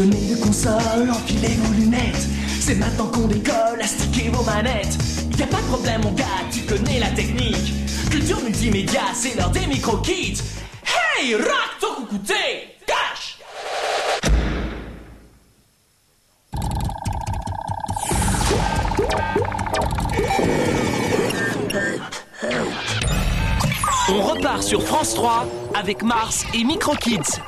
Passionné de console, enfilez vos lunettes. C'est maintenant qu'on décolle, astiquez vos manettes. Y a pas de problème mon gars, tu connais la technique. Culture multimédia, c'est l'heure des micro-kits. Hey, rock ton coucouté, cache. On repart sur France 3 avec Mars et Micro-Kids.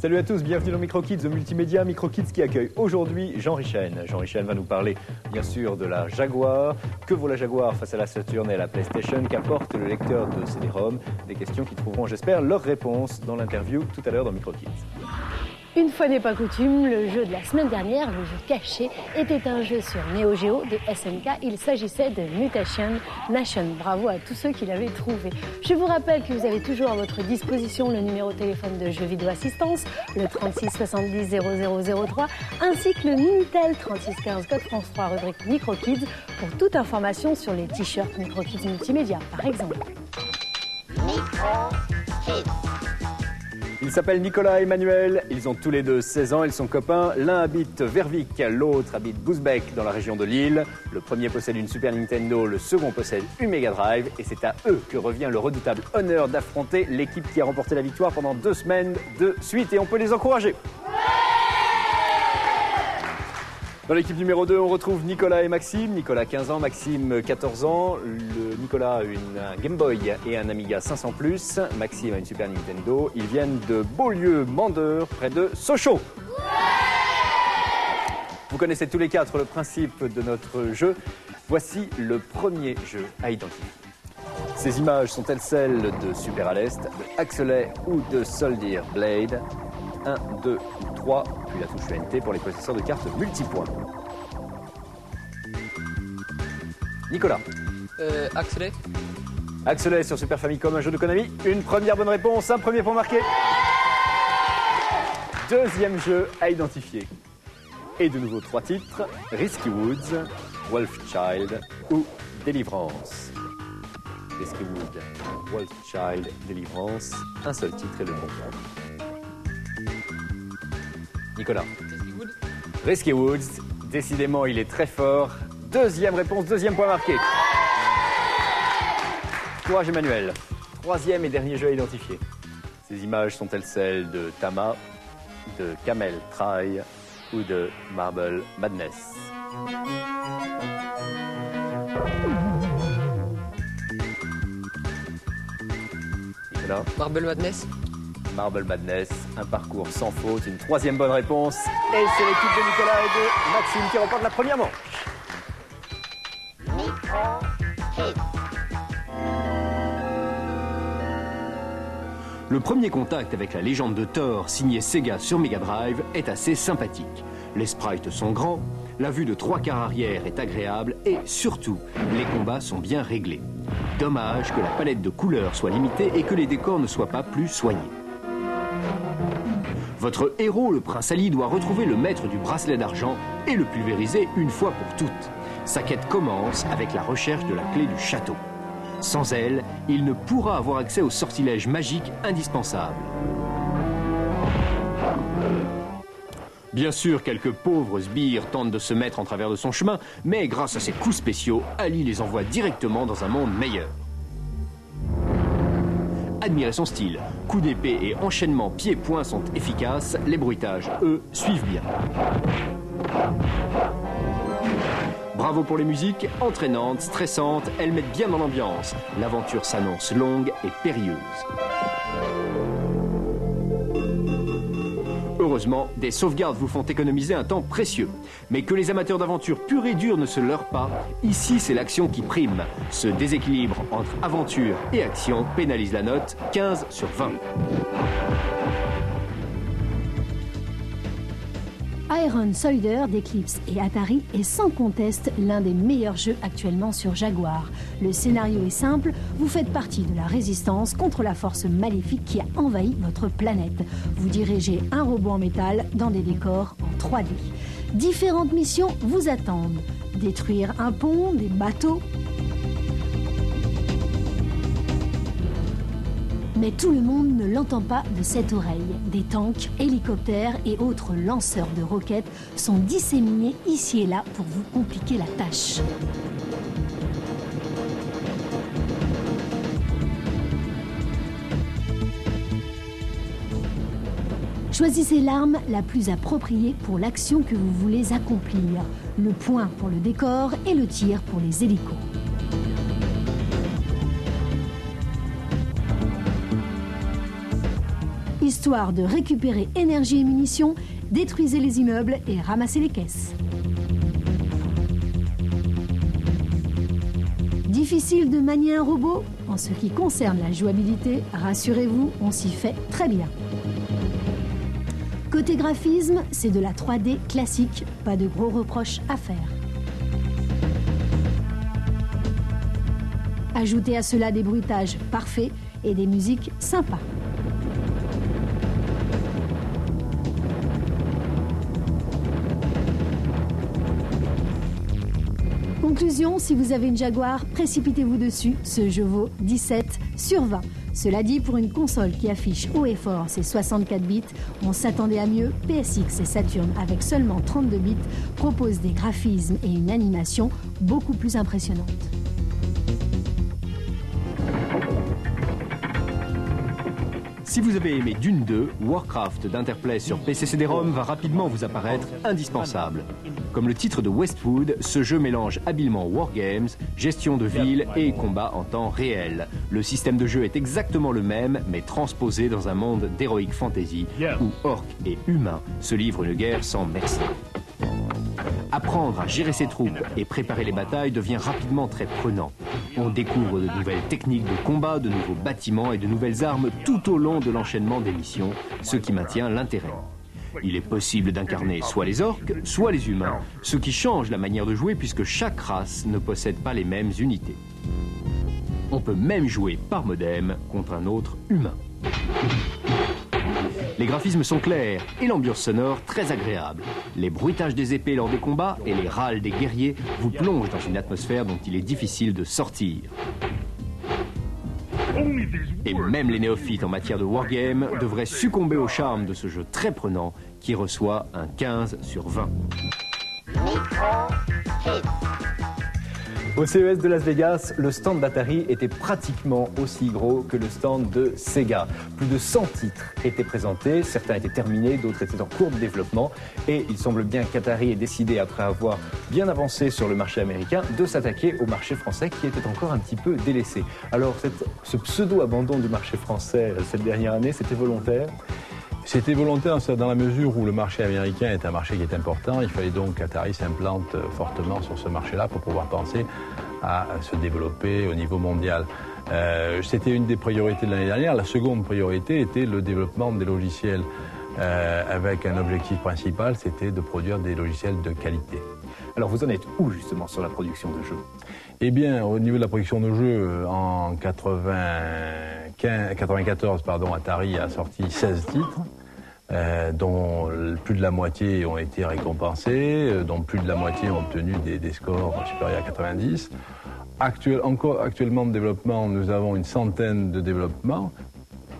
Salut à tous, bienvenue dans Micro-Kids, au multimédia Micro-Kids qui accueille aujourd'hui Jean Richen. Jean Richen va nous parler bien sûr de la Jaguar. Que vaut la Jaguar face à la Saturn et à la PlayStation? Qu'apporte le lecteur de CD-ROM? Des questions qui trouveront, j'espère, leurs réponses dans l'interview tout à l'heure dans Micro-Kids. Une fois n'est pas coutume, le jeu de la semaine dernière, le jeu caché, était un jeu sur Neo Geo de SNK. Il s'agissait de Mutation Nation. Bravo à tous ceux qui l'avaient trouvé. Je vous rappelle que vous avez toujours à votre disposition le numéro de téléphone de Jeux Vidéo Assistance, le 36 70 0003, ainsi que le Minitel 36 15 code France 3 rubrique Micro-Kids pour toute information sur les t-shirts Micro-Kids Multimédia, par exemple. Micro-Kids. Ils s'appellent Nicolas et Emmanuel, ils ont tous les deux 16 ans, ils sont copains. L'un habite Vervic, l'autre habite Bousbecq dans la région de Lille. Le premier possède une Super Nintendo, le second possède une Mega Drive. Et c'est à eux que revient le redoutable honneur d'affronter l'équipe qui a remporté la victoire pendant 2 semaines de suite. Et on peut les encourager. Dans l'équipe numéro 2, on retrouve Nicolas et Maxime. Nicolas 15 ans, Maxime 14 ans. Nicolas a un Game Boy et un Amiga 500+. Maxime a une Super Nintendo. Ils viennent de Beaulieu-Mandeur, près de Sochaux. Vous connaissez tous les 4 le principe de notre jeu. Voici le premier jeu à identifier. Ces images sont-elles celles de Super à l'Est, de Axelet ou de Soldier Blade? 1, 2 ou 3, puis la touche UNT pour les possesseurs de cartes multipoints. Nicolas. Axelet. Axelet sur Super Famicom, un jeu de Konami. Une première bonne réponse, un premier point marqué. Deuxième jeu à identifier. Et de nouveau 3 titres, Risky Woods, Wolfchild ou Délivrance. Risky Woods, Wolfchild, Délivrance, un seul titre et le bon point. Nicolas. Risky Woods. Décidément, il est très fort. Deuxième réponse, deuxième point marqué. Courage Emmanuel. Troisième et dernier jeu à identifier. Ces images sont-elles celles de Tama, de Camel Try ou de Marble Madness? Nicolas. Marble Madness. Marble Madness, un parcours sans faute, une troisième bonne réponse. Et c'est l'équipe de Nicolas et de Maxime qui remporte la première manche. Le premier contact avec la légende de Thor, signée Sega sur Mega Drive, est assez sympathique. Les sprites sont grands, la vue de 3/4 arrière est agréable et surtout, les combats sont bien réglés. Dommage que la palette de couleurs soit limitée et que les décors ne soient pas plus soignés. Votre héros, le prince Ali, doit retrouver le maître du bracelet d'argent et le pulvériser une fois pour toutes. Sa quête commence avec la recherche de la clé du château. Sans elle, il ne pourra avoir accès aux sortilèges magiques indispensables. Bien sûr, quelques pauvres sbires tentent de se mettre en travers de son chemin, mais grâce à ses coups spéciaux, Ali les envoie directement dans un monde meilleur. Admirez son style. Coups d'épée et enchaînements pieds-poings sont efficaces. Les bruitages, eux, suivent bien. Bravo pour les musiques, entraînantes, stressantes, elles mettent bien dans l'ambiance. L'aventure s'annonce longue et périlleuse. Heureusement, des sauvegardes vous font économiser un temps précieux. Mais que les amateurs d'aventure pure et dure ne se leurrent pas, ici c'est l'action qui prime. Ce déséquilibre entre aventure et action pénalise la note 15 sur 20. Iron Soldier d'Eclipse et Atari est sans conteste l'un des meilleurs jeux actuellement sur Jaguar. Le scénario est simple, vous faites partie de la résistance contre la force maléfique qui a envahi votre planète. Vous dirigez un robot en métal dans des décors en 3D. Différentes missions vous attendent. Détruire un pont, des bateaux. Mais tout le monde ne l'entend pas de cette oreille. Des tanks, hélicoptères et autres lanceurs de roquettes sont disséminés ici et là pour vous compliquer la tâche. Choisissez l'arme la plus appropriée pour l'action que vous voulez accomplir. Le point pour le décor et le tir pour les hélicos. Histoire de récupérer énergie et munitions, détruisez les immeubles et ramassez les caisses. Difficile de manier un robot? En ce qui concerne la jouabilité, rassurez-vous, on s'y fait très bien. Côté graphisme, c'est de la 3D classique, pas de gros reproches à faire. Ajoutez à cela des bruitages parfaits et des musiques sympas. Conclusion, si vous avez une Jaguar, précipitez-vous dessus, ce jeu vaut 17 sur 20. Cela dit, pour une console qui affiche haut et fort ses 64 bits, on s'attendait à mieux. PSX et Saturn, avec seulement 32 bits, proposent des graphismes et une animation beaucoup plus impressionnantes. Si vous avez aimé Dune 2, Warcraft d'Interplay sur PC CD-ROM va rapidement vous apparaître indispensable. Comme le titre de Westwood, ce jeu mélange habilement wargames, gestion de ville et combat en temps réel. Le système de jeu est exactement le même, mais transposé dans un monde d'heroic fantasy où orques et humains se livrent une guerre sans merci. Apprendre à gérer ses troupes et préparer les batailles devient rapidement très prenant. On découvre de nouvelles techniques de combat, de nouveaux bâtiments et de nouvelles armes tout au long de l'enchaînement des missions, ce qui maintient l'intérêt. Il est possible d'incarner soit les orques, soit les humains, ce qui change la manière de jouer puisque chaque race ne possède pas les mêmes unités. On peut même jouer par modem contre un autre humain. Les graphismes sont clairs et l'ambiance sonore très agréable. Les bruitages des épées lors des combats et les râles des guerriers vous plongent dans une atmosphère dont il est difficile de sortir. Et même les néophytes en matière de wargame devraient succomber au charme de ce jeu très prenant qui reçoit un 15 sur 20. Au CES de Las Vegas, le stand d'Atari était pratiquement aussi gros que le stand de Sega. Plus de 100 titres étaient présentés, certains étaient terminés, d'autres étaient en cours de développement. Et il semble bien qu'Atari ait décidé, après avoir bien avancé sur le marché américain, de s'attaquer au marché français qui était encore un petit peu délaissé. Alors ce pseudo-abandon du marché français cette dernière année, c'était volontaire ? C'était volontaire dans la mesure où le marché américain est un marché qui est important. Il fallait donc qu'Atari s'implante fortement sur ce marché-là pour pouvoir penser à se développer au niveau mondial. C'était une des priorités de l'année dernière. La seconde priorité était le développement des logiciels avec un objectif principal, c'était de produire des logiciels de qualité. Alors vous en êtes où justement sur la production de jeux ? Eh bien, au niveau de la production de jeux, en 94, Atari a sorti 16 titres, dont plus de la moitié ont été récompensés, dont plus de la moitié ont obtenu des scores supérieurs à 90. Actuellement de développement, nous avons une centaine de développements,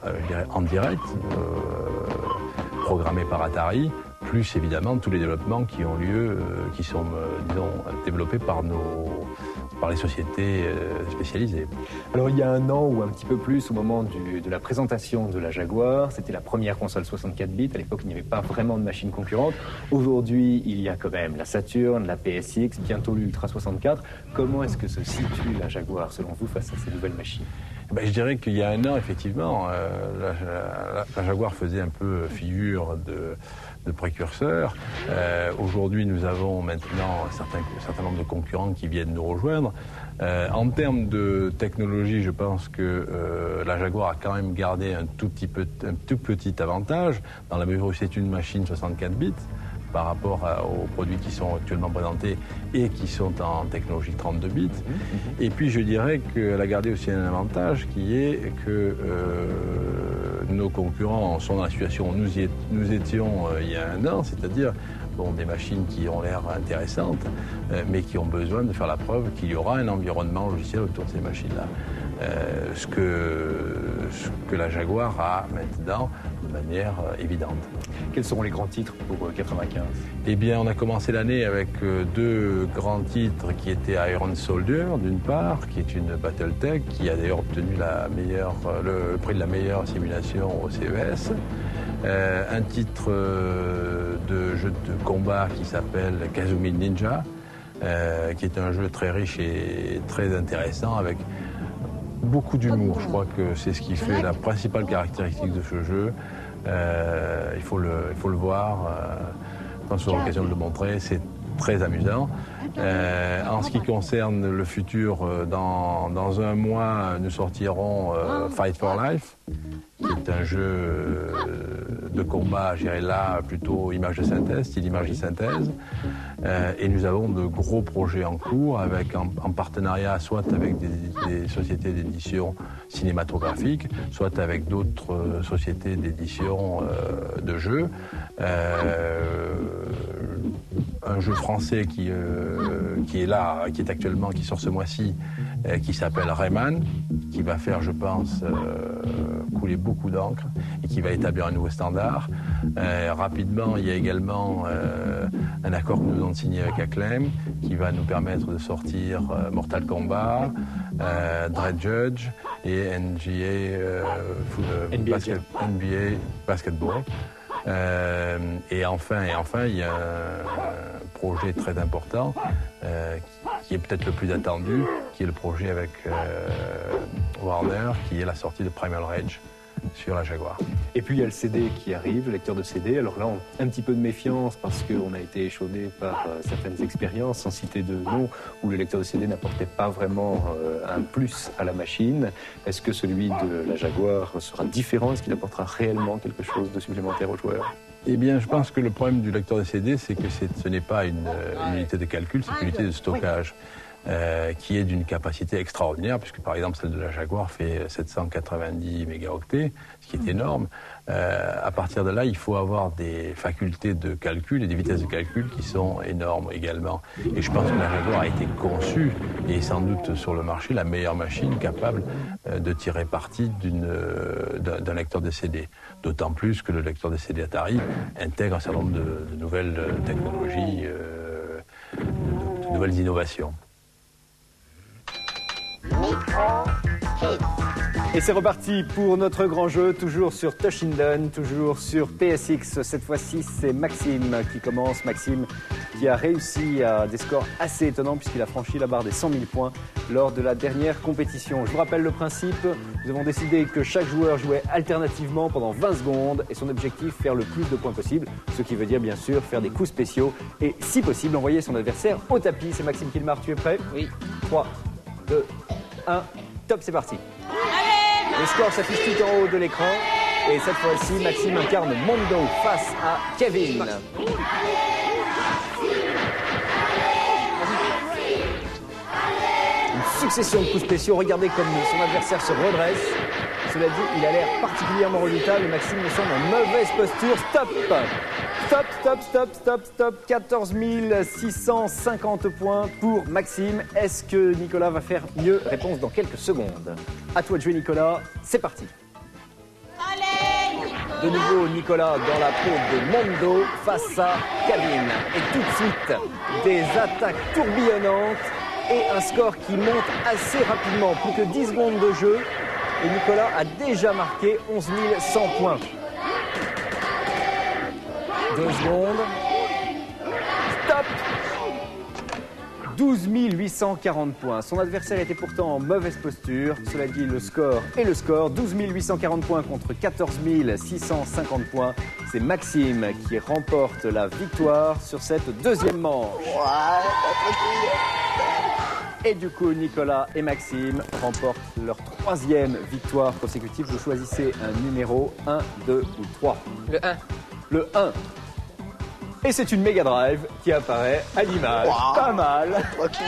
je dirais en direct, programmés par Atari, plus évidemment tous les développements qui ont lieu, qui sont, développés par les sociétés spécialisées. Alors il y a un an ou un petit peu plus, au moment de la présentation de la Jaguar, c'était la première console 64 bits. À l'époque, il n'y avait pas vraiment de machines concurrentes. Aujourd'hui, il y a quand même la Saturn, la PSX, bientôt l'Ultra 64. Comment est-ce que se situe la Jaguar, selon vous, face à ces nouvelles machines ? Je dirais qu'il y a un an, effectivement, la Jaguar faisait un peu figure de précurseur. Aujourd'hui, nous avons maintenant un certain nombre de concurrents qui viennent nous rejoindre. En termes de technologie, je pense que la Jaguar a quand même gardé un tout petit avantage, dans la mesure où c'est une machine 64 bits. par rapport aux produits qui sont actuellement présentés et qui sont en technologie 32 bits. Et puis je dirais qu'elle a gardé aussi un avantage qui est que nos concurrents sont dans la situation où nous étions il y a un an, c'est-à-dire des machines qui ont l'air intéressantes, mais qui ont besoin de faire la preuve qu'il y aura un environnement logiciel autour de ces machines-là. Ce que la Jaguar a maintenant de manière évidente. Quels seront les grands titres pour 95? Eh bien, on a commencé l'année avec deux grands titres qui étaient Iron Soldier, d'une part, qui est une Battletech, qui a d'ailleurs obtenu le prix de la meilleure simulation au CES. Un titre de jeu de combat qui s'appelle Kazumi Ninja, qui est un jeu très riche et très intéressant avec beaucoup d'humour. Je crois que c'est ce qui fait la principale caractéristique de ce jeu. Il faut le voir. Je pense qu'on aura l'occasion de le montrer. C'est très amusant. En ce qui concerne le futur, dans un mois, nous sortirons Fight for Life, qui est un jeu de combat, je dirais là, plutôt image de synthèse, style image de synthèse. Et nous avons de gros projets en cours, en partenariat soit avec des sociétés d'édition cinématographique, soit avec d'autres sociétés d'édition de jeux. Un jeu français qui est là, qui sort ce mois-ci, qui s'appelle Rayman, qui va faire, je pense, couler beaucoup d'encre et qui va établir un nouveau standard. Rapidement, il y a également un accord que nous avons signé avec Acclaim qui va nous permettre de sortir Mortal Kombat, Dread Judge et NBA Basketball. Et enfin, il y a un projet très important qui est peut-être le plus attendu, qui est le projet avec Warner, qui est la sortie de Primal Rage sur la Jaguar. Et puis il y a le CD qui arrive, le lecteur de CD. Alors là, on a un petit peu de méfiance parce qu'on a été échaudé par certaines expériences, sans citer de nom, où le lecteur de CD n'apportait pas vraiment un plus à la machine. Est-ce que celui de la Jaguar sera différent? Est-ce qu'il apportera réellement quelque chose de supplémentaire aux joueurs? Eh bien, je pense que le problème du lecteur de CD, c'est que ce n'est pas une unité de calcul, c'est une unité de stockage. Qui est d'une capacité extraordinaire, puisque par exemple celle de la Jaguar fait 790 mégaoctets, ce qui est énorme. À partir de là, il faut avoir des facultés de calcul et des vitesses de calcul qui sont énormes également. Et je pense que la Jaguar a été conçue, et est sans doute sur le marché, la meilleure machine capable de tirer parti d'un lecteur de CD. D'autant plus que le lecteur de CD Atari intègre un certain nombre de nouvelles technologies, de nouvelles innovations. Et c'est reparti pour notre grand jeu, toujours sur Toshinden, toujours sur PSX. Cette fois-ci, c'est Maxime qui commence. Maxime qui a réussi à des scores assez étonnants puisqu'il a franchi la barre des 100 000 points lors de la dernière compétition. Je vous rappelle le principe. Nous avons décidé que chaque joueur jouait alternativement pendant 20 secondes et son objectif, faire le plus de points possible. Ce qui veut dire, bien sûr, faire des coups spéciaux et, si possible, envoyer son adversaire au tapis. C'est Maxime qui le marque. Tu es prêt? Oui. 3, 2, 1, top, c'est parti. Le score s'affiche tout en haut de l'écran. Et cette fois-ci, Maxime incarne Mondo face à Kevin. Une succession de coups spéciaux. Regardez comme son adversaire se redresse. Cela dit, il a l'air particulièrement redoutable. Maxime me semble en mauvaise posture. Stop! Stop, stop, stop, stop, stop. 14 650 points pour Maxime. Est-ce que Nicolas va faire mieux? Réponse dans quelques secondes. À toi de jouer, Nicolas. C'est parti. De nouveau, Nicolas dans la peau de Mondo face à Kevin. Et tout de suite, des attaques tourbillonnantes et un score qui monte assez rapidement. Plus que 10 secondes de jeu. Et Nicolas a déjà marqué 11 100 points. 2 secondes. Stop! 12 840 points. Son adversaire était pourtant en mauvaise posture. Cela dit, le score est le score. 12 840 points contre 14 650 points. C'est Maxime qui remporte la victoire sur cette deuxième manche. Et du coup, Nicolas et Maxime remportent leur troisième victoire consécutive. Vous choisissez un numéro 1, 2 ou 3. Le 1. Le 1. Et c'est une Mega Drive qui apparaît à l'image. Wow. Pas mal. Tranquille.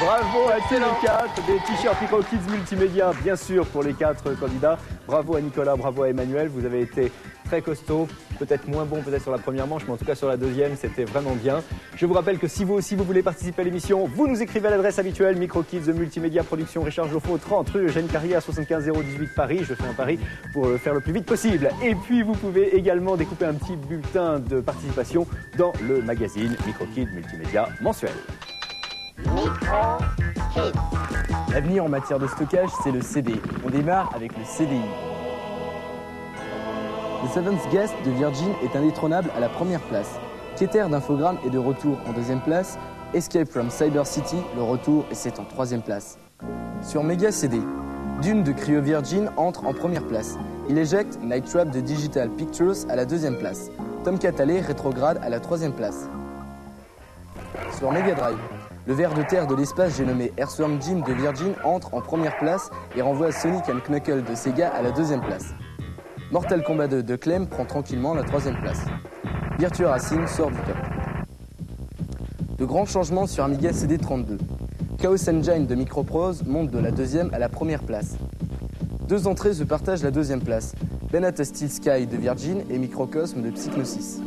Bravo à tous les 4. Des t-shirts Micro Kids Multimédia, bien sûr, pour les 4 candidats. Bravo à Nicolas, bravo à Emmanuel. Vous avez été très costaud. Peut-être moins bon, peut-être sur la première manche, mais en tout cas sur la deuxième, c'était vraiment bien. Je vous rappelle que si vous aussi vous voulez participer à l'émission, vous nous écrivez à l'adresse habituelle Micro Kids Multimédia Production Richard Joffo, 30 rue Eugène Carrière, 75 018 Paris. Je fais un pari pour le faire le plus vite possible. Et puis vous pouvez également découper un petit bulletin de participation dans le magazine Micro Kids Multimédia mensuel. L'avenir en matière de stockage, c'est le CD. On démarre avec le CDI. The Seventh Guest de Virgin est indétrônable à la première place. Keter d'Infogrames est de retour en deuxième place. Escape from Cyber City, le retour, et c'est en troisième place. Sur Mega CD, Dune de Cryo Virgin entre en première place. Il éjecte Night Trap de Digital Pictures à la deuxième place. Tomcat Alley rétrograde à la troisième place. Sur Mega Drive, le ver de terre de l'espace, j'ai nommé Earthworm Jim de Virgin, entre en première place et renvoie Sonic & Knuckles de Sega à la deuxième place. Mortal Kombat 2 de Clem prend tranquillement la troisième place. Virtua Racing sort du top. De grands changements sur Amiga CD32. Chaos Engine de Microprose monte de la deuxième à la première place. Deux entrées se partagent la deuxième place. Benata Steel Sky de Virgin et Microcosm de Psygnosis.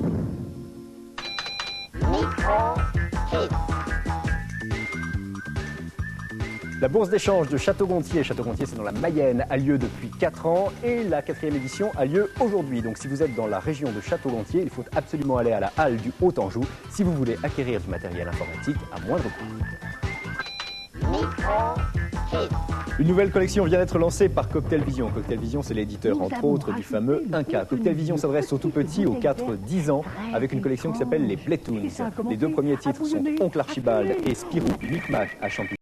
La bourse d'échange de Château-Gontier, Château-Gontier c'est dans la Mayenne, a lieu depuis 4 ans et la 4e édition a lieu aujourd'hui. Donc si vous êtes dans la région de Château-Gontier, il faut absolument aller à la halle du Haut-Anjou si vous voulez acquérir du matériel informatique à moindre coût. Une nouvelle collection vient d'être lancée par Cocktail Vision. Cocktail Vision, c'est l'éditeur, entre autres, du fameux Inca. Cocktail Vision s'adresse aux tout petits, aux 4-10 ans, avec une collection qui s'appelle les Playtoons. Les deux premiers titres sont Oncle Archibald et Spirou Micmac à Champigny.